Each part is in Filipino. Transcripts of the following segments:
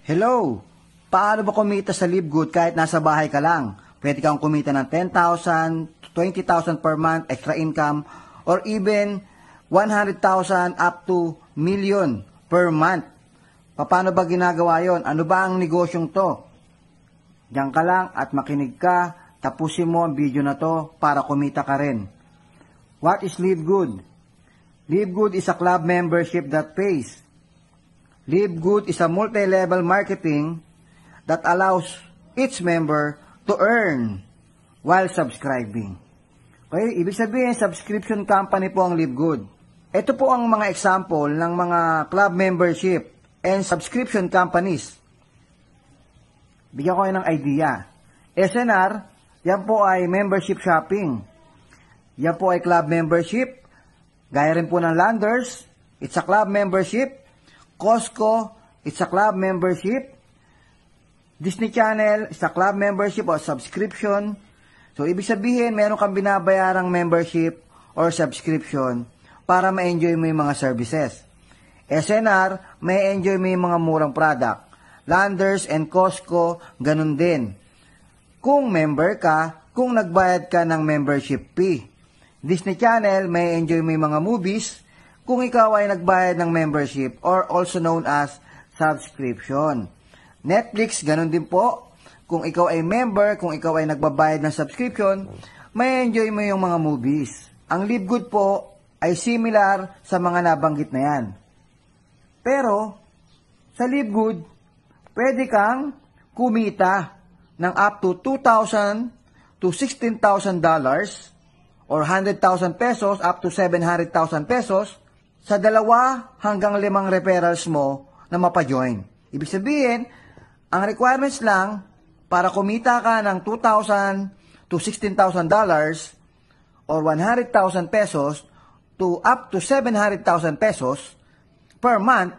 Hello! Paano ba kumita sa LiveGood kahit nasa bahay ka lang? Pwede kang kumita ng 10,000, 20,000 per month extra income, or even 100,000 up to million per month. Paano ba ginagawa yon? Ano ba ang negosyong to? Diyan ka lang at makinig ka, tapusin mo ang video na to para kumita ka rin. What is LiveGood? LiveGood is a club membership that pays. LiveGood is a multi-level marketing that allows each member to earn while subscribing. Okay, ibig sabihin, subscription company po ang LiveGood. Ito po ang mga example ng mga club membership and subscription companies. Bigyan ko kayo ng idea. SNR, yan po ay membership shopping. Yan po ay club membership. Gaya rin po ng Landers, it's a club membership. Costco, it's a club membership. Disney Channel, it's a club membership or subscription. So, ibig sabihin, meron kang binabayarang membership or subscription para ma-enjoy mo yung mga services. SNR, may enjoy mo yung mga murang product. Landers and Costco, ganun din. Kung member ka, kung nagbayad ka ng membership fee. Disney Channel, may enjoy mo yung mga movies, kung ikaw ay nagbayad ng membership or also known as subscription. Netflix, ganun din po. Kung ikaw ay member, kung ikaw ay nagbabayad ng subscription, may enjoy mo yung mga movies. Ang LiveGood po ay similar sa mga nabanggit na yan. Pero, sa LiveGood, pwede kang kumita ng up to $2,000 to $16,000 or 100,000 pesos up to 700,000 pesos sa 2 hanggang 5 referrals mo na mapajoin. Ibig sabihin, ang requirements lang para kumita ka ng $2,000 to $16,000 or 100,000 pesos to up to 700,000 pesos per month,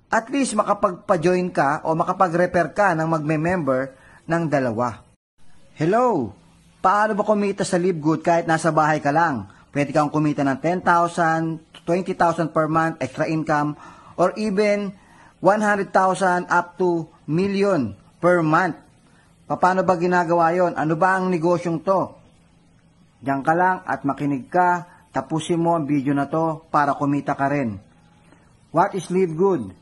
at least makapagpa-join ka o makapag-refer ka ng magme-member ng 2. Hello! Paano ba kumita sa LiveGood kahit nasa bahay ka lang? Pwede kang kumita ng 10,000, 20,000 per month extra income, or even 100,000 up to million per month. Paano ba ginagawa yon? Ano ba ang negosyong to? Diyan ka lang at makinig ka, tapusin mo ang video na to para kumita ka rin. What is LiveGood?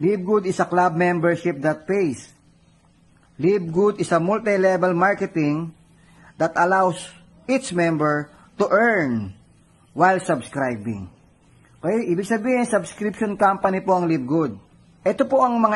LiveGood is a club membership that pays. LiveGood is a multi-level marketing that allows each member to earn while subscribing. Okay, ibig sabihin, subscription company po ang LiveGood. Ito po ang mga